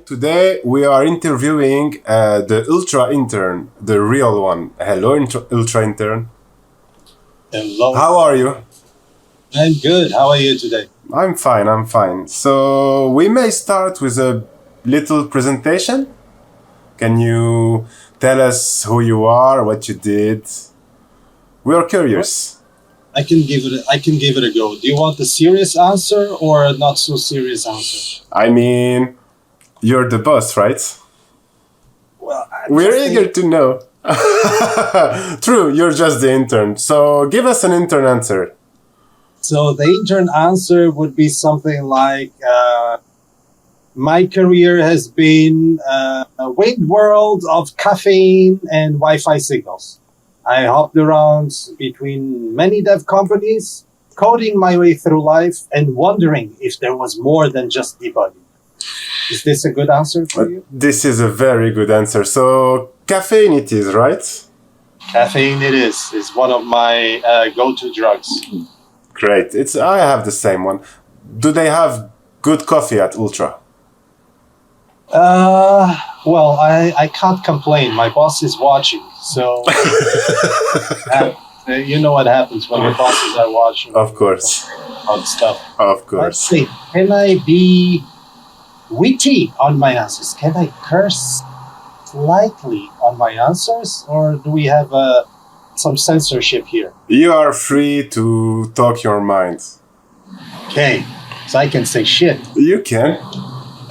Today we are interviewing the Ultra Intern, the real one. Hello, Ultra Intern. Hello. How are you? I'm good. How are you today? I'm fine. So we may start with a little presentation. Can you tell us who you are, what you did? We are curious. I can give it a go. Do you want a serious answer or a not so serious answer? I mean, you're the boss, right? Well, We're eager to know. True, you're just the intern. So give us an intern answer. So the intern answer would be something like, my career has been a wind world of caffeine and Wi-Fi signals. I hopped around between many dev companies, coding my way through life and wondering if there was more than just debugging. Is this a good answer for you? This is a very good answer. So caffeine it is, right? Caffeine it is. It's one of my go-to drugs. Great. I have the same one. Do they have good coffee at Ultra? Well, I can't complain. My boss is watching, so you know what happens when your bosses are watching. Of course. About stuff. Of course. Let's see. Can I be witty on my answers? Can I curse slightly on my answers, or do we have some censorship here? You are free to talk your mind. Okay, so I can say shit. You can.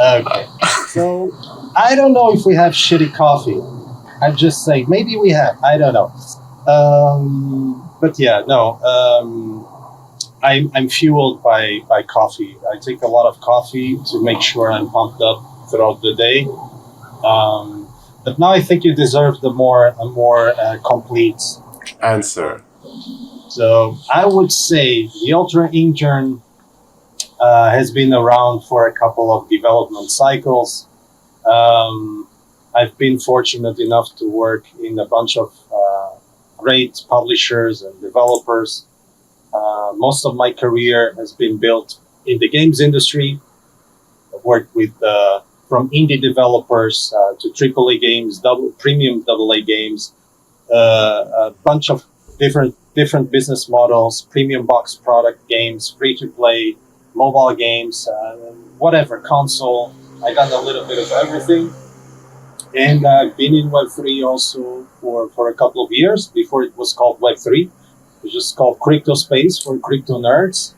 Okay, so I don't know if we have shitty coffee. I'm just saying, maybe we have. I don't know. But yeah, no. I'm fueled by coffee. I take a lot of coffee to make sure I'm pumped up throughout the day. But now I think you deserve a more complete Answer. So I would say the Ultra Intern has been around for a couple of development cycles. I've been fortunate enough to work in a bunch of great publishers and developers. Most of my career has been built in the games industry. I've worked with from indie developers to AAA games, premium AA games, a bunch of different business models, premium box product games, free to play, mobile games, whatever, console. I done a little bit of everything. And I've been in Web3 also for a couple of years before it was called Web3. It was just called Crypto Space for crypto nerds.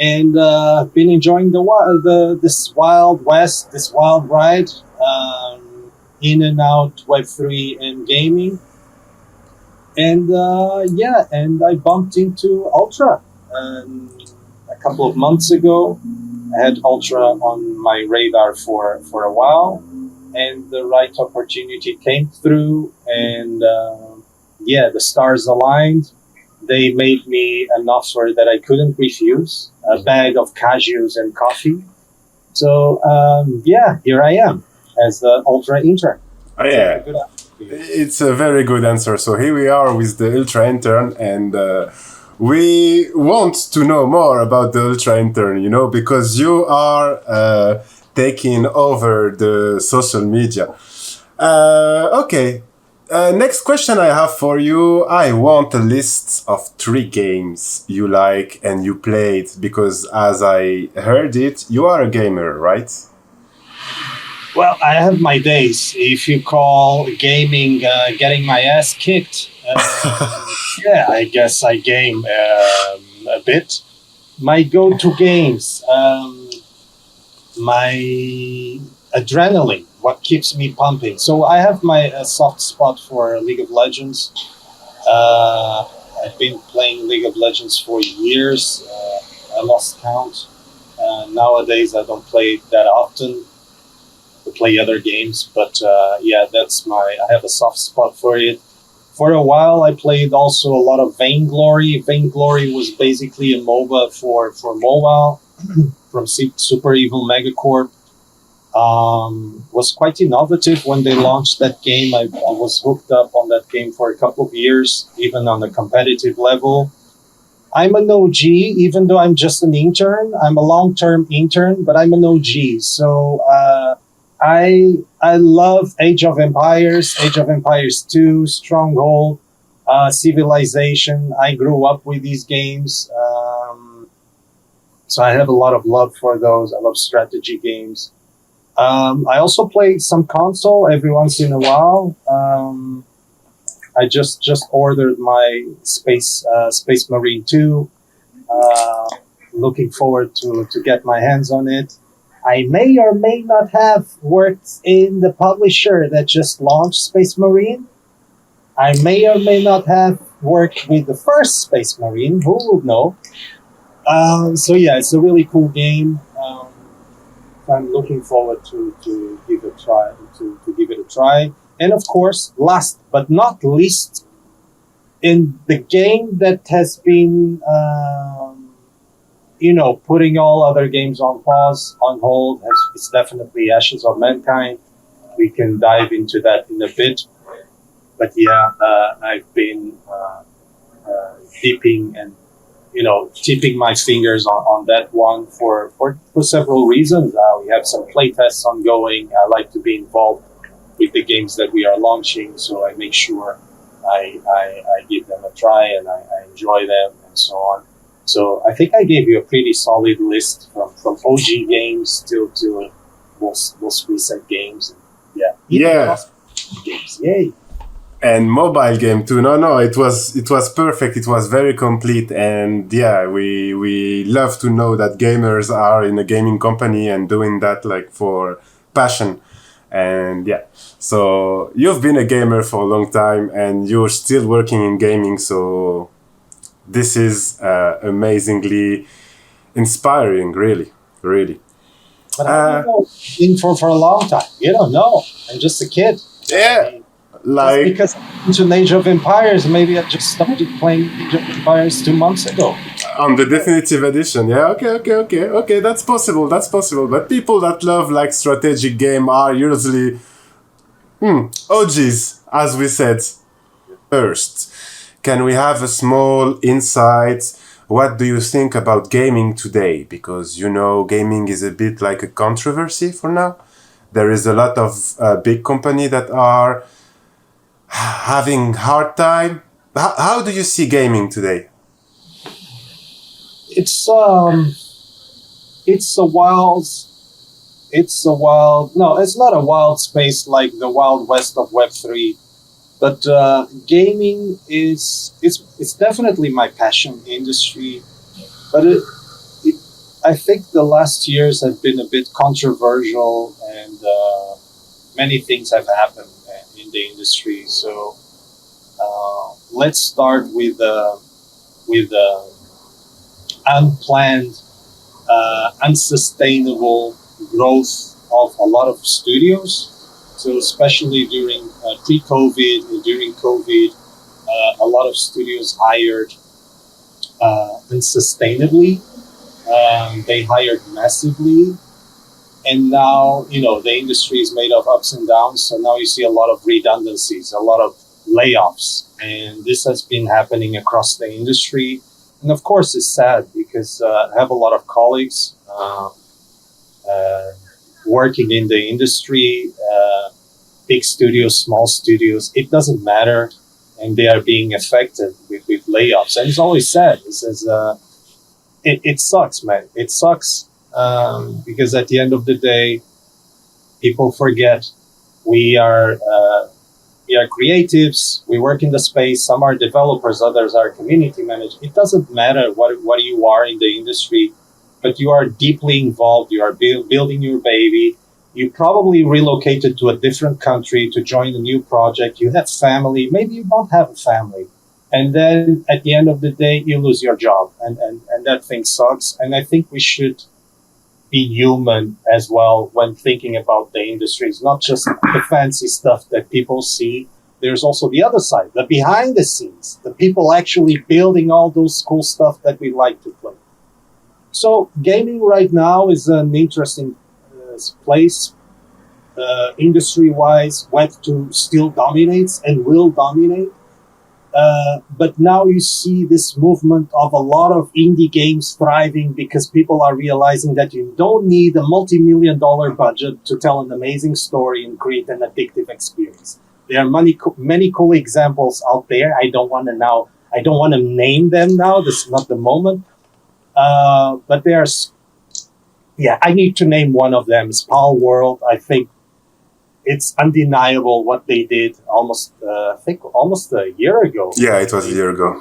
And I've been enjoying this wild west, this wild ride, in and out Web3 and gaming. And and I bumped into Ultra a couple of months ago. I had Ultra on my radar for a while, and the right opportunity came through, and the stars aligned. They made me an offer that I couldn't refuse, a bag of cashews and coffee. So here I am as the Ultra Intern. Oh, yeah. It's a very good answer. So here we are with the Ultra Intern, and we want to know more about the Ultra Intern, because you are taking over the social media. Okay. Next question I have for you. I want a list of 3 games you like and you played, because as I heard it, you are a gamer, right? Well, I have my days. If you call gaming getting my ass kicked, I guess I game a bit. My go-to games, my adrenaline, what keeps me pumping. So I have my soft spot for League of Legends. I've been playing League of Legends for years. I lost count. Nowadays, I don't play it that often. To play other games, but I have a soft spot for it. For a while, I played also a lot of Vainglory. Vainglory was basically a MOBA for mobile from Super Evil Megacorp. Was quite innovative when they launched that game. I was hooked up on that game for a couple of years, even on a competitive level. I'm an OG, even though I'm just an intern. I'm a long-term intern, but I'm an OG. So I love Age of Empires, Age of Empires 2, Stronghold, Civilization. I grew up with these games. So I have a lot of love for those. I love strategy games. I also play some console every once in a while. I just ordered my Space Marine 2. Looking forward to get my hands on it. I may or may not have worked in the publisher that just launched Space Marine. I may or may not have worked with the first Space Marine. Who would know? So yeah, it's a really cool game. I'm looking forward to give it a try. To give it a try. And of course, last but not least, in the game that has been, putting all other games on pause, on hold, it's definitely Ashes of Mankind. We can dive into that in a bit. But yeah, I've been dipping and tipping my fingers on that one for several reasons. We have some playtests ongoing. I like to be involved with the games that we are launching, so I make sure I give them a try and I enjoy them and so on. So I think I gave you a pretty solid list from OG games to most recent games. Yeah. Games. Yay. And mobile game too. No, it was perfect. It was very complete, and yeah, we love to know that gamers are in a gaming company and doing that like for passion. And yeah, so you've been a gamer for a long time, and you're still working in gaming. So this is amazingly inspiring, really, really. But I've been for a long time. You don't know. I'm just a kid. Yeah. Like, just because into an Age of Empires, maybe I just started playing Age of Empires 2 months ago. On the definitive edition, yeah, okay, that's possible. But people that love like strategic game are usually OGs, as we said first. Can we have a small insight? What do you think about gaming today? Because gaming is a bit like a controversy for now. There is a lot of big companies that are having hard time. How do you see gaming today? It's a wild. No, it's not a wild space like the Wild West of Web3, but gaming it's definitely my passion industry. But I think the last years have been a bit controversial, and many things have happened in the industry. So let's start with unplanned, unsustainable growth of a lot of studios. So especially during pre-COVID and during COVID, a lot of studios hired unsustainably. They hired massively. And now, the industry is made of ups and downs. So now you see a lot of redundancies, a lot of layoffs. And this has been happening across the industry. And of course, it's sad because I have a lot of colleagues working in the industry, big studios, small studios. It doesn't matter. And they are being affected with layoffs. And it's always sad. It says, it sucks, man. It sucks. Because at the end of the day, people forget we are creatives. We work in the space. Some are developers, others are community managers. It doesn't matter what you are in the industry, but you are deeply involved. You are building your baby. You probably relocated to a different country to join a new project. You have family. Maybe you don't have a family. And then at the end of the day, you lose your job. And that thing sucks. And I think we should be human as well when thinking about the industry. It's not just the fancy stuff that people see. There's also the other side, the behind the scenes, the people actually building all those cool stuff that we like to play. So gaming right now is an interesting place. Industry-wise, Web2 still dominates and will dominate. But now you see this movement of a lot of indie games thriving because people are realizing that you don't need a multi-million-dollar budget to tell an amazing story and create an addictive experience. There are many cool examples out there. I don't want to name them now. This is not the moment. But there's, yeah, I need to name one of them. Small World. I think it's undeniable what they did almost a year ago. Yeah, it was a year ago.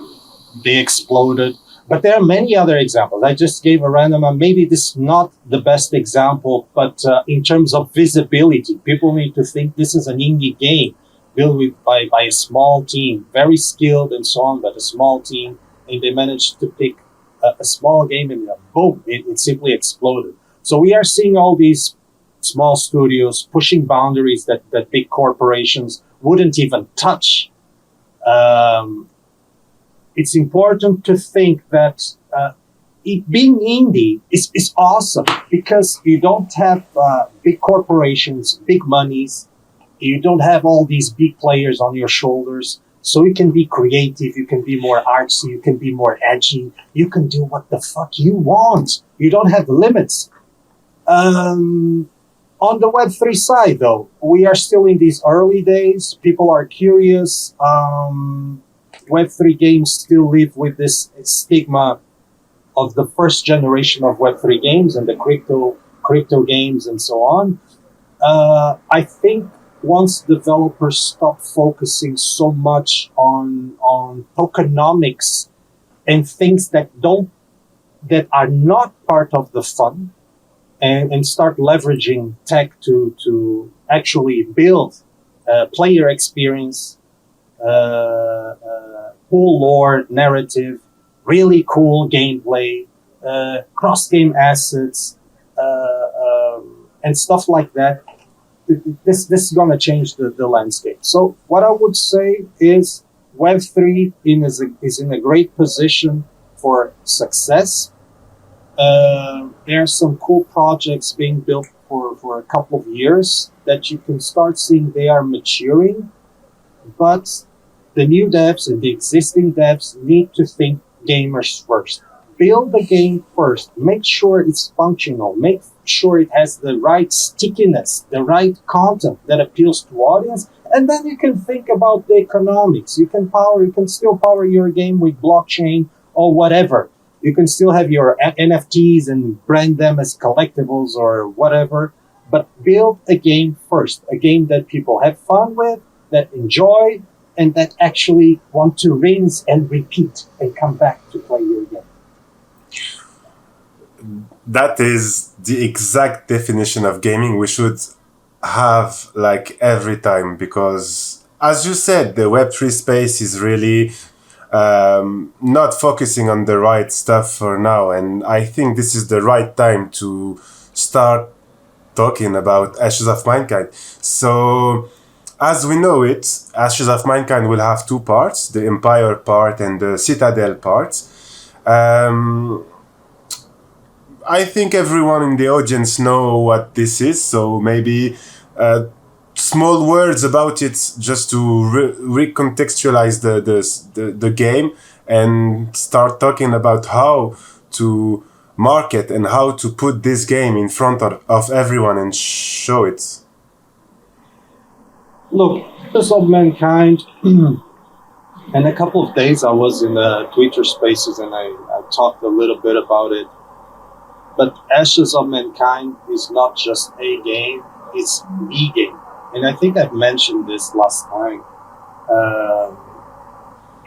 They exploded. But there are many other examples. I just gave a random one. Maybe this is not the best example, but in terms of visibility, people need to think this is an indie game built by a small team, very skilled and so on, but a small team, and they managed to pick a small game and boom, it simply exploded. So we are seeing all these small studios pushing boundaries that big corporations wouldn't even touch. It's important to think that being indie is awesome because you don't have big corporations, big monies. You don't have all these big players on your shoulders. So you can be creative. You can be more artsy. You can be more edgy. You can do what the fuck you want. You don't have limits. On the Web3 side, though, we are still in these early days. People are curious. Web3 games still live with this stigma of the first generation of Web3 games and the crypto games and so on. I think once developers stop focusing so much on tokenomics and things that are not part of the fun, and start leveraging tech to actually build player experience, cool lore, narrative, really cool gameplay, cross-game assets, and stuff like that. This is going to change the landscape. So what I would say is Web3 is in a great position for success. There are some cool projects being built for a couple of years that you can start seeing they are maturing, but the new devs and the existing devs need to think gamers first. Build the game first. Make sure it's functional. Make sure it has the right stickiness, the right content that appeals to audience, and then you can think about the economics. You can still power your game with blockchain or whatever. You can still have your NFTs and brand them as collectibles or whatever, but build a game first, a game that people have fun with, that enjoy, and that actually want to rinse and repeat and come back to play your game. That is the exact definition of gaming we should have like every time, because as you said, the Web3 space is really not focusing on the right stuff for now, and I think this is the right time to start talking about Ashes of Mankind. So as we know it, Ashes of Mankind will have two parts, the Empire part and the Citadel part. I think everyone in the audience know what this is, so maybe small words about it just to recontextualize the game and start talking about how to market and how to put this game in front of everyone and show it. Look, Ashes of Mankind, in a couple of days I was in the Twitter Spaces and I talked a little bit about it. But Ashes of Mankind is not just a game, it's the game. And I think I've mentioned this last time.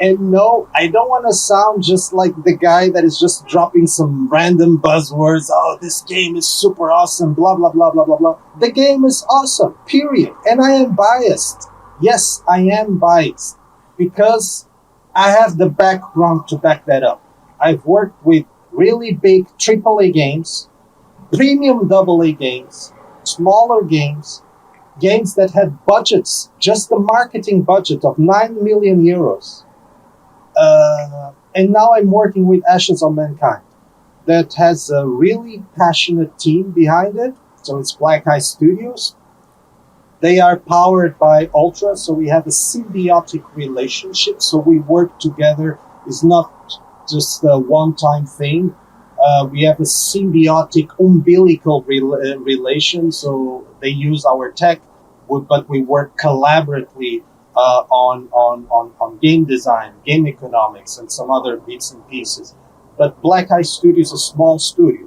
And no, I don't want to sound just like the guy that is just dropping some random buzzwords. Oh, this game is super awesome, blah, blah, blah, blah, blah, blah. The game is awesome, period. And I am biased. Yes, I am biased. Because I have the background to back that up. I've worked with really big AAA games, premium AA games, smaller games that had budgets, just the marketing budget of 9 million euros. And now I'm working with Ashes of Mankind that has a really passionate team behind it. So it's Black Eye Studios They are powered by Ultra, so we have a symbiotic relationship. So we work together. It's not just a one-time thing. We have a symbiotic umbilical relation. So they use our tech, but we work collaboratively on game design, game economics, and some other bits and pieces. But Black Eye Studio is a small studio.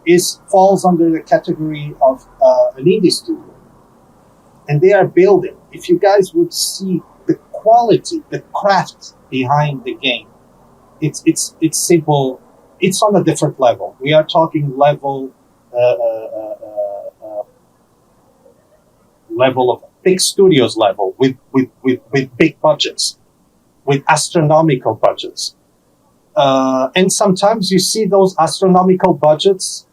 It falls under the category of an indie studio. And they are building. If you guys would see the quality, the craft behind the game, it's simple. It's on a different level. We are talking level of big studios level with big budgets, with astronomical budgets. And sometimes you see those astronomical budgets,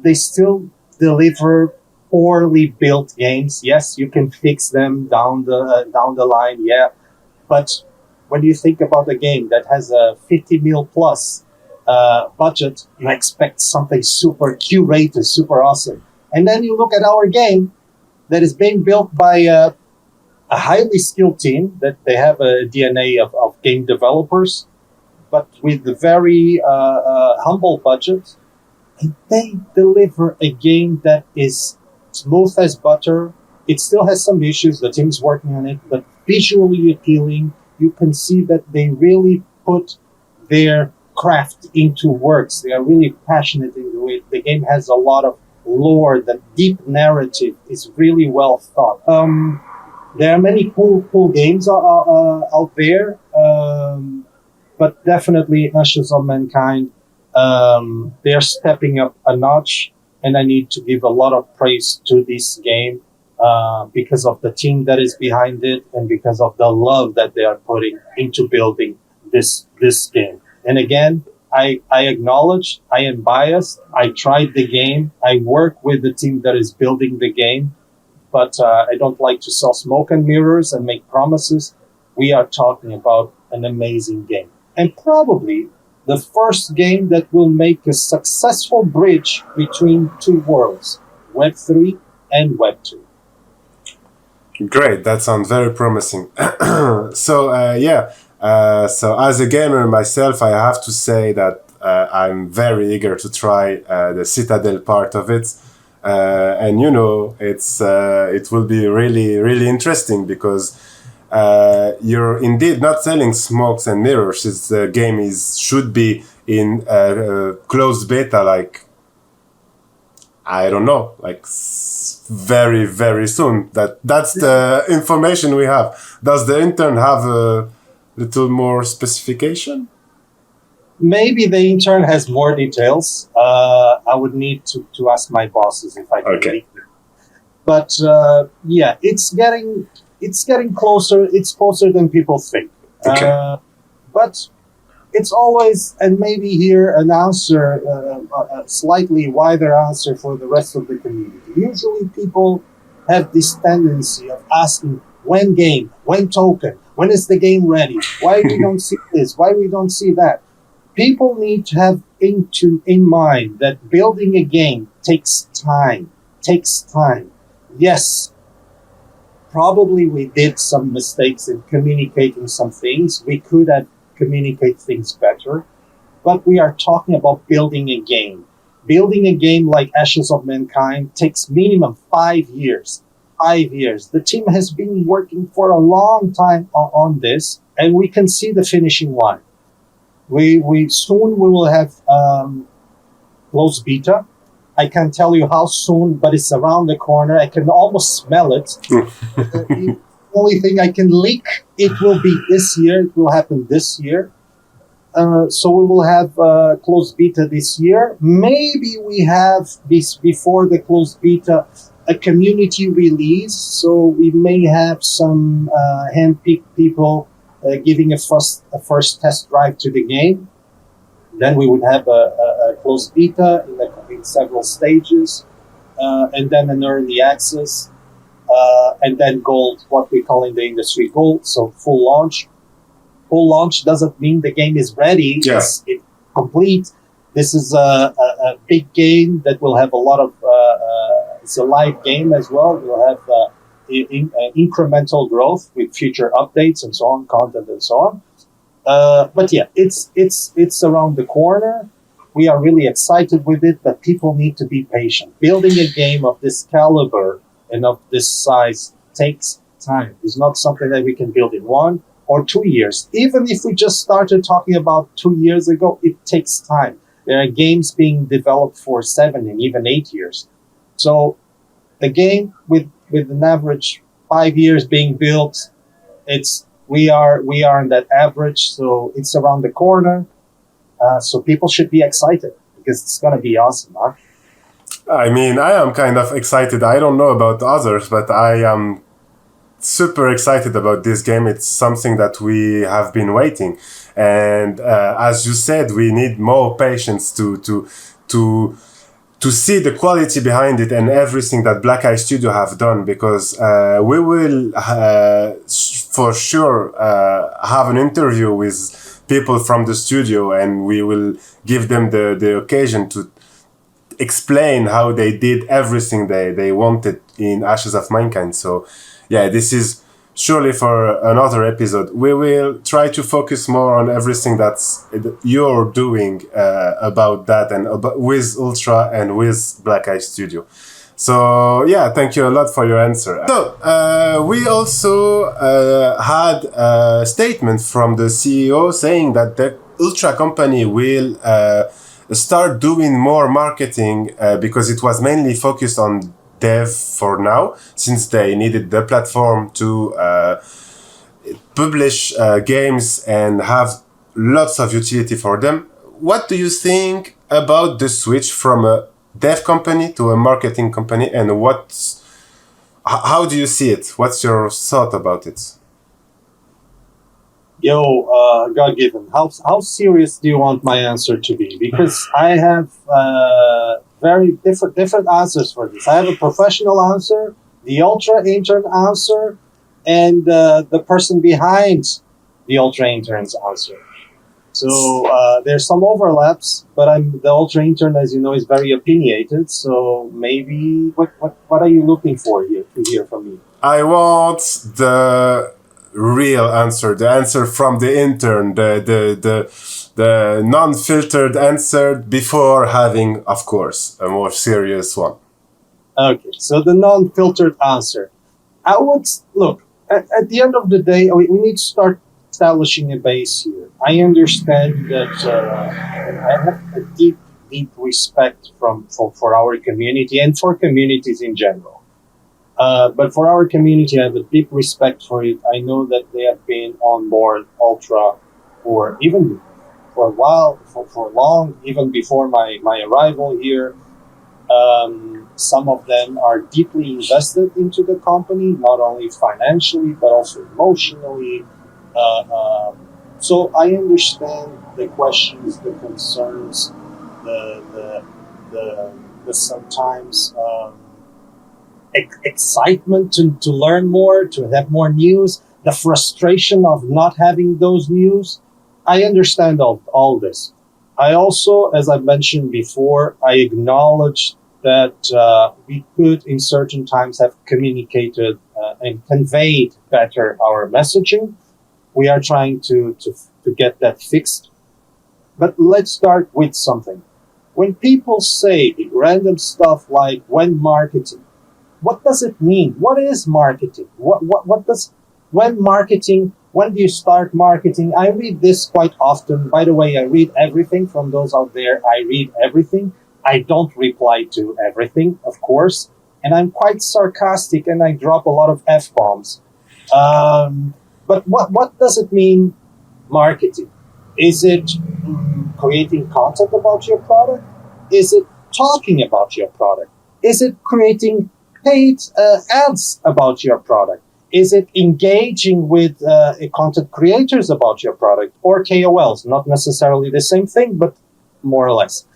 they still deliver poorly built games. Yes, you can fix them down the line, yeah. But when you think about a game that has a 50 mil plus budget, you expect something super curated, super awesome. And then you look at our game that is being built by a highly skilled team, that they have a DNA of game developers, but with a very humble budget. And they deliver a game that is smooth as butter. It still has some issues. The team's working on it, but visually appealing. You can see that they really put their craft into works. They are really passionate into it. The game has a lot of lore. The deep narrative is really well thought. There are many cool games out there, but definitely Ashes of Mankind. They are stepping up a notch. And I need to give a lot of praise to this game because of the team that is behind it and because of the love that they are putting into building this game. And again, I acknowledge I am biased. I tried the game. I work with the team that is building the game, but I don't like to sell smoke and mirrors and make promises. We are talking about an amazing game. And probably the first game that will make a successful bridge between two worlds, Web 3 and Web 2. Great, that sounds very promising. So as a gamer myself, I have to say that I'm very eager to try the Citadel part of it. And it will be really, really interesting because you're indeed not selling smokes and mirrors. The game should be in closed beta, like I don't know, like very, very soon. That's the information we have. Does the intern have a little more specification? Maybe the intern has more details. I would need to ask my bosses if I can leak them. But it's getting closer. It's closer than people think. Okay. But it's always, and maybe here an answer, a slightly wider answer for the rest of the community. Usually people have this tendency of asking, when game, when token, when is the game ready? Why we don't see this? Why we don't see that? People need to have in mind that building a game takes time. Yes, probably we did some mistakes in communicating some things. We could have communicated things better, but we are talking about building a game. Building a game like Ashes of Mankind takes minimum 5 years. 5 years. The team has been working for a long time on this, and we can see the finishing line. We soon will have closed beta. I can't tell you how soon, but it's around the corner. I can almost smell it. The only thing I can leak, it will be this year. It will happen this year. So we will have closed beta this year. Maybe we have this before the closed beta, a community release. So we may have some hand-picked people giving a first test drive to the game. Then we would have a closed beta in several stages, and then an early access, and then gold, what we call in the industry gold, so full launch. Full launch doesn't mean the game is ready. Yeah. It's complete. This is a big game that will have a lot of, it's a live game as well. We'll have incremental growth with future updates and so on, content and so on. But yeah, it's around the corner. We are really excited with it, but people need to be patient. Building a game of this caliber and of this size takes time. It's not something that we can build in 1 or 2 years. Even if we just started talking about 2 years ago, it takes time. There are games being developed for 7 and even 8 years. So the game with an average 5 years being built, we are in that average, so it's around the corner. So people should be excited because it's gonna be awesome, huh? I mean, I am kind of excited. I don't know about others, but I am super excited about this game. It's something that we have been waiting, and as you said, we need more patience to see the quality behind it and everything that Black Eye Studio have done, because we will for sure have an interview with people from the studio, and we will give them the occasion to explain how they did everything they wanted in Ashes of Mankind. So yeah, this is surely for another episode. We will try to focus more on everything that's you're doing about that and about, with Ultra and with Black Eye Studio. So yeah, thank you a lot for your answer. So we also had a statement from the CEO saying that the Ultra company will start doing more marketing because it was mainly focused on dev for now, since they needed the platform to publish games and have lots of utility for them. What do you think about the switch from a dev company to a marketing company, and how do you see it? What's your thought about it? God given, how serious do you want my answer to be? Because I have very different answers for this. I have a professional answer, the UltraIntern answer, and the person behind the UltraIntern's answer. So there's some overlaps, but the UltraIntern, as you know, is very opinionated. So maybe what are you looking for here to hear from me? I want the real answer, the answer from the intern, the non-filtered answer before having, of course, a more serious one. Okay, so the non-filtered answer. I would look at the end of the day. We need to start establishing a base here. I understand that I have a deep respect for our community and for communities in general. But for our community, I have a deep respect for it. I know that they have been on board Ultra for a while, for long, even before my arrival here. Some of them are deeply invested into the company, not only financially, but also emotionally. So I understand the questions, the concerns, the sometimes excitement to learn more, to have more news, the frustration of not having those news. I understand all this. I also, as I mentioned before, I acknowledge that we could in certain times have communicated and conveyed better our messaging. We are trying to get that fixed. But let's start with something. When people say random stuff like when marketing, what does it mean? What is marketing? What does when marketing? When do you start marketing? I read this quite often. By the way, I read everything from those out there. I read everything. I don't reply to everything, of course, and I'm quite sarcastic and I drop a lot of F-bombs. But what does it mean, marketing? Is it creating content about your product? Is it talking about your product? Is it creating paid ads about your product? Is it engaging with content creators about your product or KOLs? Not necessarily the same thing, but more or less.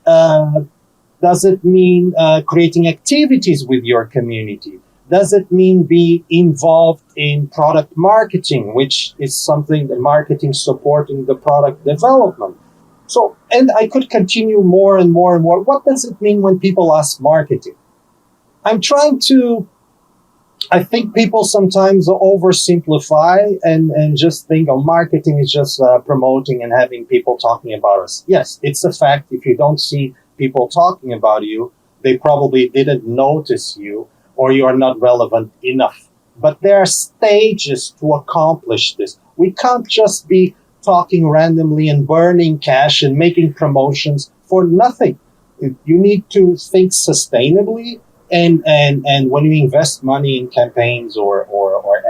Does it mean creating activities with your community? Does it mean be involved in product marketing, which is something the marketing supporting the product development? So, and I could continue more and more and more. What does it mean when people ask marketing? I'm trying to I think people sometimes oversimplify and just think of marketing is just promoting and having people talking about us. Yes, it's a fact. If you don't see people talking about you, they probably didn't notice you or you are not relevant enough. But there are stages to accomplish this. We can't just be talking randomly and burning cash and making promotions for nothing. You need to think sustainably, and when you invest money in campaigns or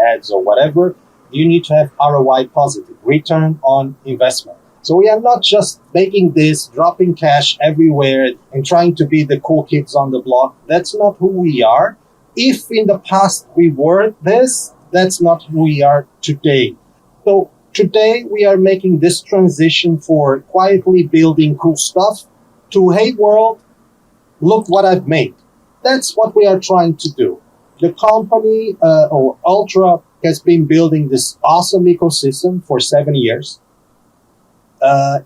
ads or whatever, you need to have ROI positive, return on investment. So we are not just making this, dropping cash everywhere and trying to be the cool kids on the block. That's not who we are. If in the past we were this, that's not who we are today. So today we are making this transition for quietly building cool stuff to, hey world, look what I've made. That's what we are trying to do. The company, or Ultra, has been building this awesome ecosystem for 7 years.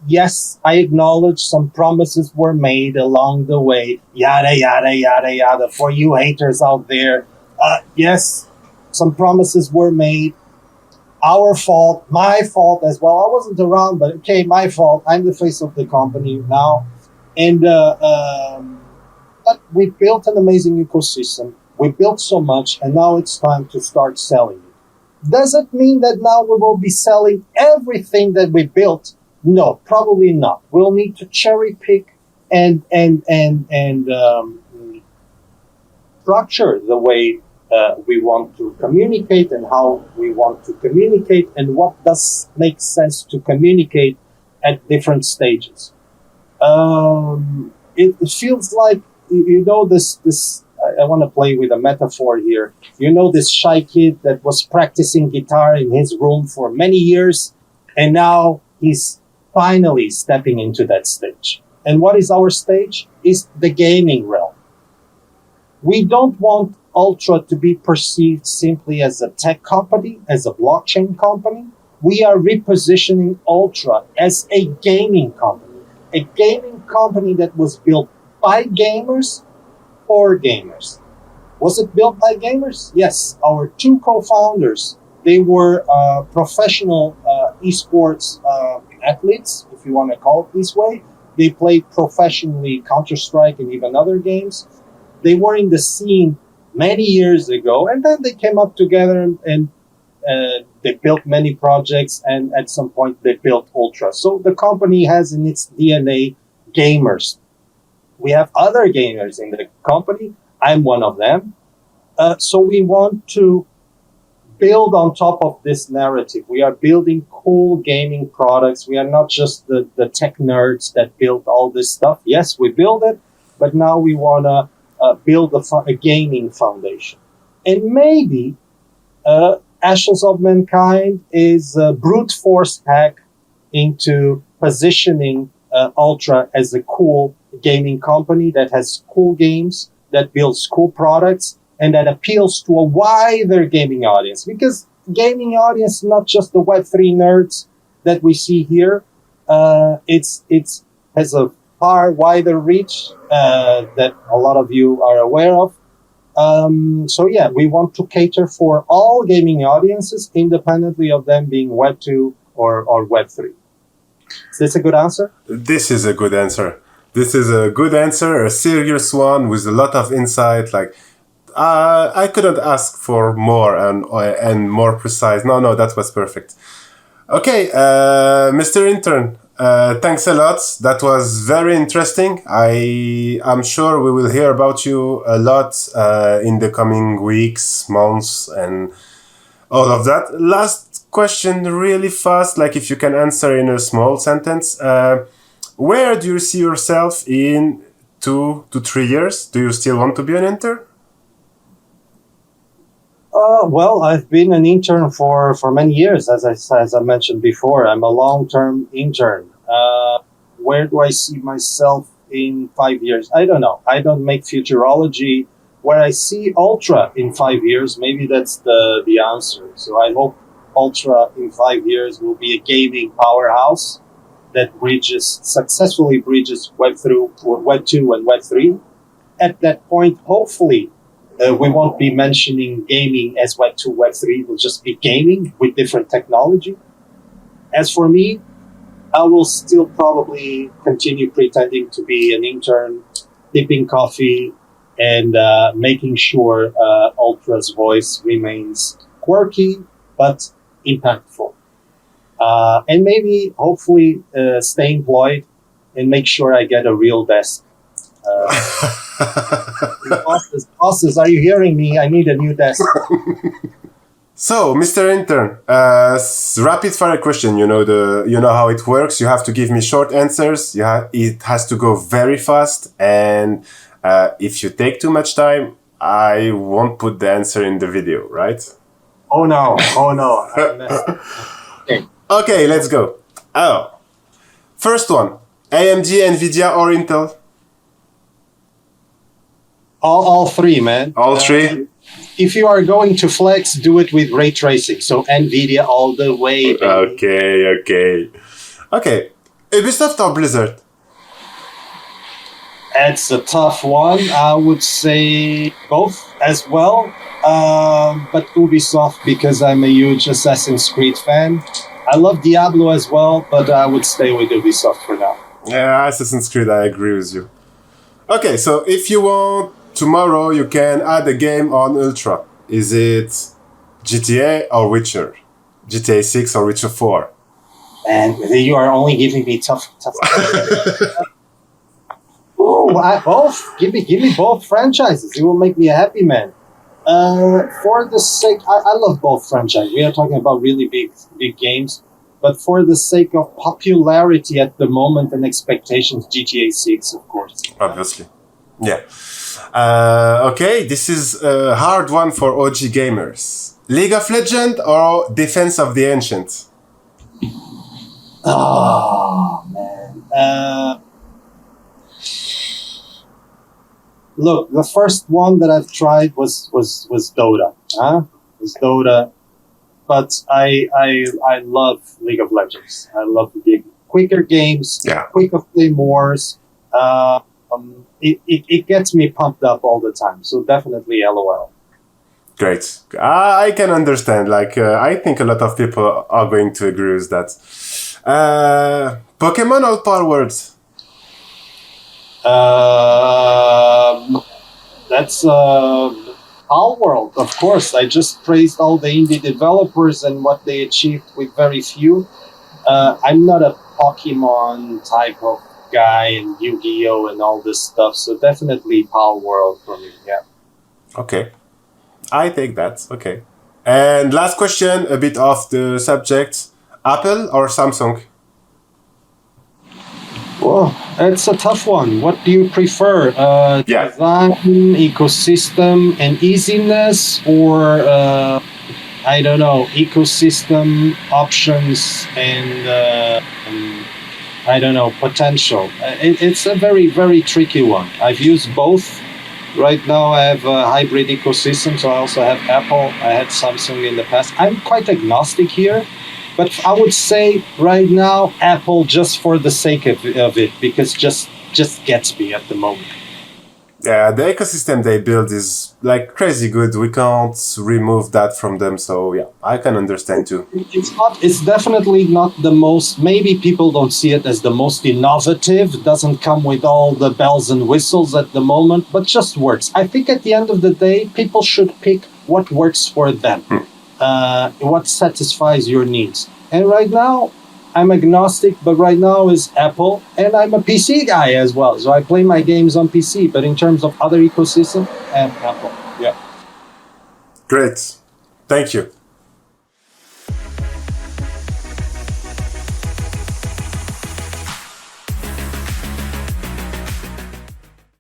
Yes, I acknowledge some promises were made along the way, yada, yada, yada, yada, for you haters out there. Yes, some promises were made. Our fault, my fault as well. I wasn't around, but okay, my fault. I'm the face of the company now. And but we built an amazing ecosystem. We built so much, and now it's time to start selling it. Does it mean that now we will be selling everything that we built? No, probably not. We'll need to cherry pick and structure the way we want to communicate and how we want to communicate and what does make sense to communicate at different stages. It feels like, you know, this I want to play with a metaphor here. You know, this shy kid that was practicing guitar in his room for many years, and now he's finally stepping into that stage. And what is our stage? Is the gaming realm. We don't want Ultra to be perceived simply as a tech company, as a blockchain company. We are repositioning Ultra as a gaming company that was built by gamers for gamers. Was it built by gamers? Yes. Our two co-founders, they were professional esports athletes, if you want to call it this way. They played professionally Counter-Strike and even other games. They were in the scene many years ago, and then they came up together and they built many projects, and at some point they built Ultra. So the company has in its DNA gamers. We have other gamers in the company. I'm one of them. So we want to build on top of this narrative. We are building cool gaming products. We are not just the tech nerds that build all this stuff. Yes, we build it, but now we want to build a gaming foundation. And maybe Ashes of Mankind is a brute force hack into positioning Ultra as a cool gaming company that has cool games, that builds cool products, and that appeals to a wider gaming audience. Because gaming audience, not just the Web3 nerds that we see here, it's has a far wider reach that a lot of you are aware of. So yeah, we want to cater for all gaming audiences, independently of them being Web 2 or Web 3. Is this a good answer? This is a good answer. This is a good answer, a serious one with a lot of insight. Like, I couldn't ask for more and more precise. No, that was perfect. Okay, Mr. Intern, thanks a lot. That was very interesting. I'm sure we will hear about you a lot in the coming weeks, months, and all of that. Last question, really fast, like if you can answer in a small sentence. Where do you see yourself in 2 to 3 years? Do you still want to be an intern? Well, I've been an intern for many years, as I mentioned before. I'm a long-term intern. Where do I see myself in 5 years? I don't know. I don't make futurology. Where I see Ultra in 5 years, maybe that's the answer. So I hope Ultra in 5 years will be a gaming powerhouse that successfully bridges Web 2 and Web 3. At that point, hopefully, We won't be mentioning gaming as Web 2, Web 3. It will just be gaming with different technology. As for me, I will still probably continue pretending to be an intern, sipping coffee, and making sure Ultra's voice remains quirky but impactful. And maybe, hopefully, stay employed and make sure I get a real desk. Bosses, are you hearing me? I need a new desk. So, Mr. Intern, rapid fire question. You know how it works. You have to give me short answers. It has to go very fast, and if you take too much time, I won't put the answer in the video, right? Oh no! Okay, let's go. First one: AMD, Nvidia, or Intel? All three, man. All three. If you are going to flex, do it with ray tracing. So Nvidia all the way. Baby. Okay. Ubisoft or Blizzard? It's a tough one. I would say both as well. But Ubisoft, because I'm a huge Assassin's Creed fan. I love Diablo as well, but I would stay with Ubisoft for now. Yeah, Assassin's Creed, I agree with you. Okay, so if you want, tomorrow you can add a game on Ultra. Is it GTA or Witcher? GTA 6 or Witcher 4? And you are only giving me tough. Oh, both. Give me both franchises. It will make me a happy man. For the sake, I love both franchises. We are talking about really big games, but for the sake of popularity at the moment and expectations, GTA 6, of course. Obviously, yeah. Okay, this is a hard one for OG gamers. League of Legends or Defense of the Ancient? Oh man. Look, the first one that I've tried was Dota. Was Dota, but I love League of Legends. I love the quicker games, quicker flame wars. It gets me pumped up all the time. So definitely LOL. Great. I can understand. I think a lot of people are going to agree with that. Pokemon or Palworld? That's Palworld, of course. I just praised all the indie developers and what they achieved with very few. I'm not a Pokemon type of guy and Yu-Gi-Oh! And all this stuff, so definitely Palworld for me, yeah. Okay. I take that, okay. And last question, a bit off the subject. Apple or Samsung? Well, it's a tough one. What do you prefer? Design, ecosystem, and easiness, or I don't know, ecosystem options and I don't know, potential. It's a very, very tricky one. I've used both. Right now I have a hybrid ecosystem, so I also have Apple. I had Samsung in the past. I'm quite agnostic here. But I would say right now, Apple, just for the sake of it, because just gets me at the moment. Yeah, the ecosystem they build is like crazy good. We can't remove that from them. So yeah, I can understand too. It's definitely not the most, maybe people don't see it as the most innovative, doesn't come with all the bells and whistles at the moment, but just works. I think at the end of the day, people should pick what works for them. What satisfies your needs. And right now, I'm agnostic, but right now is Apple, and I'm a PC guy as well. So I play my games on PC, but in terms of other ecosystem, Apple. Yeah. Great. Thank you.